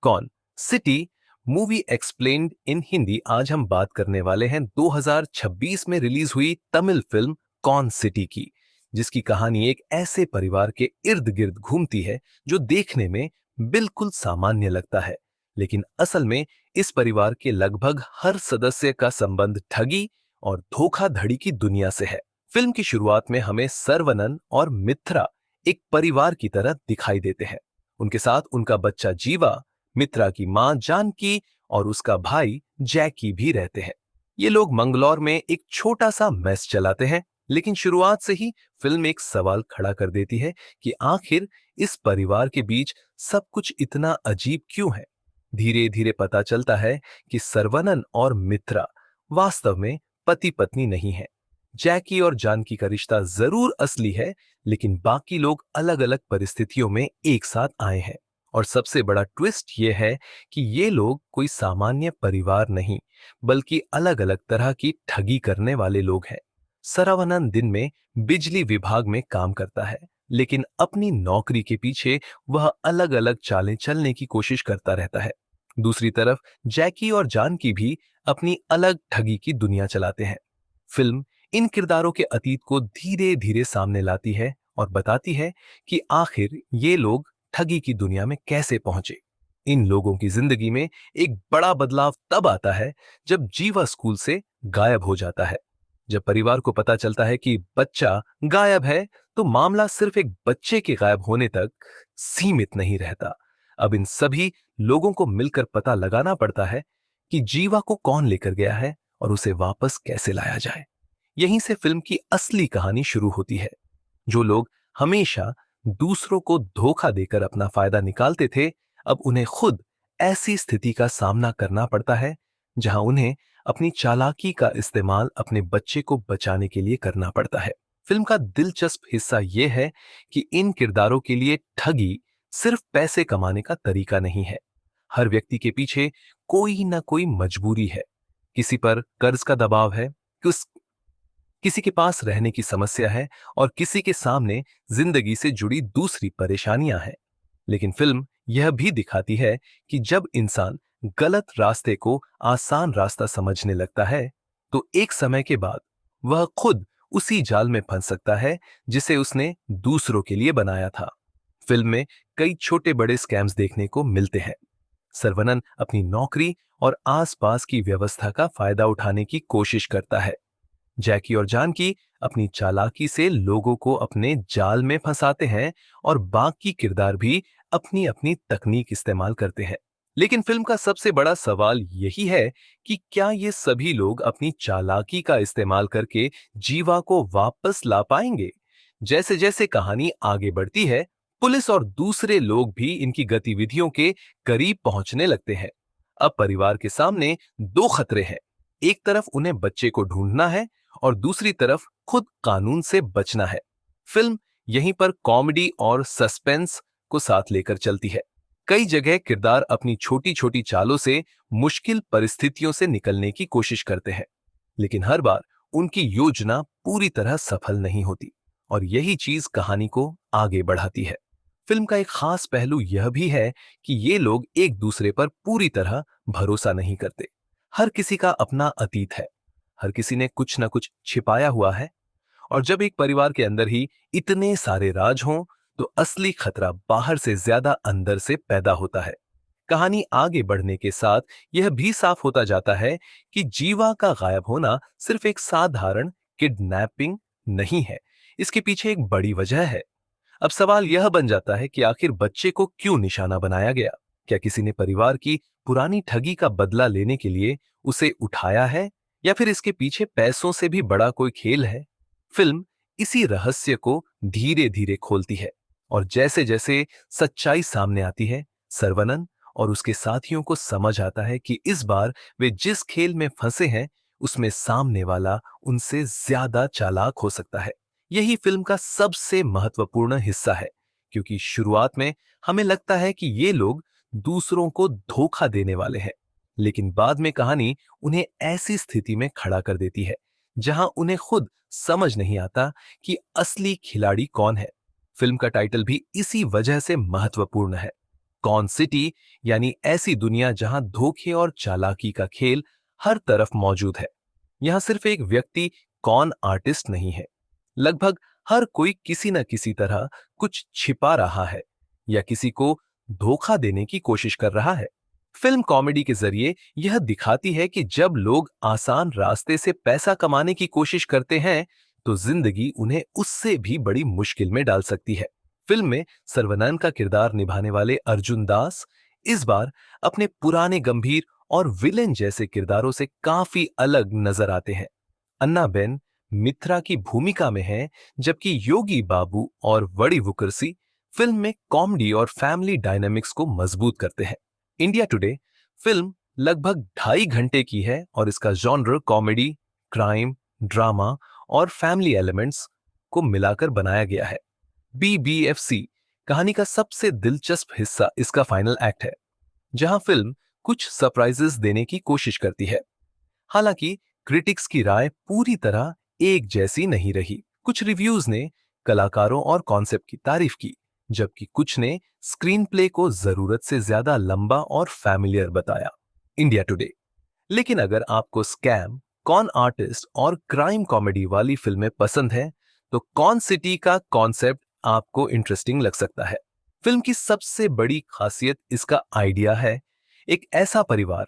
कौन city movie explained इन हिंदी। आज हम बात करने वाले हैं 2026 में रिलीज हुई तमिल फिल्म कौन सिटी की, जिसकी कहानी एक ऐसे परिवार के इर्द गिर्द घूमती है जो देखने में बिल्कुल सामान्य लगता है, लेकिन असल में इस परिवार के लगभग हर सदस्य का संबंध ठगी और धोखाधड़ी की दुनिया से है। फिल्म की शुरुआत में हमें सर्वनन और मित्रा एक परिवार की तरह दिखाई देते हैं। उनके साथ उनका बच्चा जीवा, मित्रा की मां जानकी और उसका भाई जैकी भी रहते हैं। ये लोग मंगलौर में एक छोटा सा मेस चलाते हैं, लेकिन शुरुआत से ही फिल्म एक सवाल खड़ा कर देती है कि आखिर इस परिवार के बीच सब कुछ इतना अजीब क्यों है। धीरे धीरे पता चलता है कि सर्वनन और मित्रा वास्तव में पति पत्नी नहीं है। जैकी और जानकी का रिश्ता जरूर असली है, लेकिन बाकी लोग अलग अलग परिस्थितियों में एक साथ आए हैं। और सबसे बड़ा ट्विस्ट ये है कि ये लोग कोई सामान्य परिवार नहीं, बल्कि अलग अलग तरह की ठगी करने वाले लोग हैं। सरवनन दिन में बिजली विभाग में काम करता है, लेकिन अपनी नौकरी के पीछे वह अलग अलग चालें चलने की कोशिश करता रहता है। दूसरी तरफ जैकी और जानकी भी अपनी अलग ठगी की दुनिया चलाते हैं। फिल्म इन किरदारों के अतीत को धीरे धीरे सामने लाती है और बताती है कि आखिर ये लोग ठगी की दुनिया में कैसे पहुंचे। इन लोगों की जिंदगी में एक बड़ा बदलाव तब आता है जब जीवा स्कूल से गायब हो जाता है। जब परिवार को पता चलता है कि बच्चा गायब है, तो मामला सिर्फ एक बच्चे के गायब होने तक सीमित नहीं रहता। अब इन सभी लोगों को मिलकर पता लगाना पड़ता है कि जीवा को कौन लेकर गया है और उसे वापस कैसे लाया जाए। यहीं से फिल्म की असली कहानी शुरू होती है। जो लोग हमेशा दूसरों को धोखा देकर अपना फायदा निकालते थे, अब उन्हें खुद ऐसी स्थिति का सामना करना पड़ता है जहां उन्हें अपनी चालाकी का इस्तेमाल अपने बच्चे को बचाने के लिए करना पड़ता है। फिल्म का दिलचस्प हिस्सा यह है कि इन किरदारों के लिए ठगी सिर्फ पैसे कमाने का तरीका नहीं है। हर व्यक्ति के पीछे कोई ना कोई मजबूरी है। किसी पर कर्ज का दबाव है, किसी के पास रहने की समस्या है और किसी के सामने जिंदगी से जुड़ी दूसरी परेशानियां हैं। लेकिन फिल्म यह भी दिखाती है कि जब इंसान गलत रास्ते को आसान रास्ता समझने लगता है, तो एक समय के बाद वह खुद उसी जाल में फंस सकता है जिसे उसने दूसरों के लिए बनाया था। फिल्म में कई छोटे बड़े स्कैम्स देखने को मिलते हैं। सर्वनन अपनी नौकरी और आसपास की व्यवस्था का फायदा उठाने की कोशिश करता है। जैकी और जानकी अपनी चालाकी से लोगों को अपने जाल में फंसाते हैं और बाकी किरदार भी अपनी अपनी तकनीक इस्तेमाल करते हैं। लेकिन फिल्म का सबसे बड़ा सवाल यही है कि क्या ये सभी लोग अपनी चालाकी का इस्तेमाल करके जीवा को वापस ला पाएंगे? जैसे जैसे कहानी आगे बढ़ती है, पुलिस और दूसरे लोग भी इनकी गतिविधियों के करीब पहुंचने लगते हैं। अब परिवार के सामने दो खतरे हैं। एक तरफ उन्हें बच्चे को ढूंढना है और दूसरी तरफ खुद कानून से बचना है। फिल्म यहीं पर कॉमेडी और सस्पेंस को साथ लेकर चलती है। कई जगह किरदार अपनी छोटी छोटी चालों से मुश्किल परिस्थितियों से निकलने की कोशिश करते हैं, लेकिन हर बार उनकी योजना पूरी तरह सफल नहीं होती और यही चीज कहानी को आगे बढ़ाती है। फिल्म का एक खास पहलू यह भी है कि ये लोग एक दूसरे पर पूरी तरह भरोसा नहीं करते। हर किसी का अपना अतीत है, हर किसी ने कुछ न कुछ छिपाया हुआ है, और जब एक परिवार के अंदर ही इतने सारे राज हों, तो असली खतरा बाहर से ज्यादा अंदर से पैदा होता है। कहानी आगे बढ़ने के साथ यह भी साफ होता जाता है कि जीवा का गायब होना सिर्फ एक साधारण किडनैपिंग नहीं है, इसके पीछे एक बड़ी वजह है। अब सवाल यह बन जाता है कि आखिर बच्चे को क्यों निशाना बनाया गया? क्या किसी ने परिवार की पुरानी ठगी का बदला लेने के लिए उसे उठाया है, या फिर इसके पीछे पैसों से भी बड़ा कोई खेल है? फिल्म इसी रहस्य को धीरे धीरे खोलती है और जैसे जैसे सच्चाई सामने आती है, सर्वनन और उसके साथियों को समझ आता है कि इस बार वे जिस खेल में फंसे हैं, उसमें सामने वाला उनसे ज्यादा चालाक हो सकता है। यही फिल्म का सबसे महत्वपूर्ण हिस्सा है, क्योंकि शुरुआत में हमें लगता है कि ये लोग दूसरों को धोखा देने वाले हैं, लेकिन बाद में कहानी उन्हें ऐसी स्थिति में खड़ा कर देती है जहां उन्हें खुद समझ नहीं आता कि असली खिलाड़ी कौन है। फिल्म का टाइटल भी इसी वजह से महत्वपूर्ण है। कॉन सिटी यानी ऐसी दुनिया जहां धोखे और चालाकी का खेल हर तरफ मौजूद है। यहां सिर्फ एक व्यक्ति कॉन आर्टिस्ट नहीं है, लगभग हर कोई किसी न किसी तरह कुछ छिपा रहा है या किसी को धोखा देने की कोशिश कर रहा है। फिल्म कॉमेडी के जरिए यह दिखाती है कि जब लोग आसान रास्ते से पैसा कमाने की कोशिश करते हैं तो जिंदगी उन्हें उससे भी बड़ी मुश्किल में डाल सकती है। फिल्म में सर्वनंद का किरदार निभाने वाले अर्जुन दास इस बार अपने पुराने गंभीर और विलेन जैसे किरदारों से काफी अलग नजर आते हैं। अन्नाबेन मित्रा की भूमिका में है, जबकि योगी बाबू और वड़ी वुकरसी फिल्म में कॉमेडी और फैमिली डायनामिक्स को मजबूत करते हैं। इंडिया टुडे फिल्म लगभग 2.5 घंटे की है और इसका जॉनर कॉमेडी, क्राइम, ड्रामा और फैमिली एलिमेंट्स को मिलाकर बनाया गया है। बीबीएफसी कहानी का सबसे दिलचस्प हिस्सा इसका फाइनल एक्ट है, जहां फिल्म कुछ सरप्राइजेस देने की कोशिश करती है। हालांकि क्रिटिक्स की राय पूरी तरह एक जैसी नहीं रही। कुछ रिव्यूज ने कलाकारों और कॉन्सेप्ट की तारीफ की, जबकि कुछ ने स्क्रीन प्ले को जरूरत से ज्यादा लंबा और फैमिलियर बताया। इंडिया टुडे लेकिन अगर आपको स्कैम, कॉन आर्टिस्ट और क्राइम कॉमेडी वाली फिल्में पसंद हैं, तो कॉन सिटी का कॉन्सेप्ट आपको इंटरेस्टिंग लग सकता है। फिल्म की सबसे बड़ी खासियत इसका आइडिया है, एक ऐसा परिवार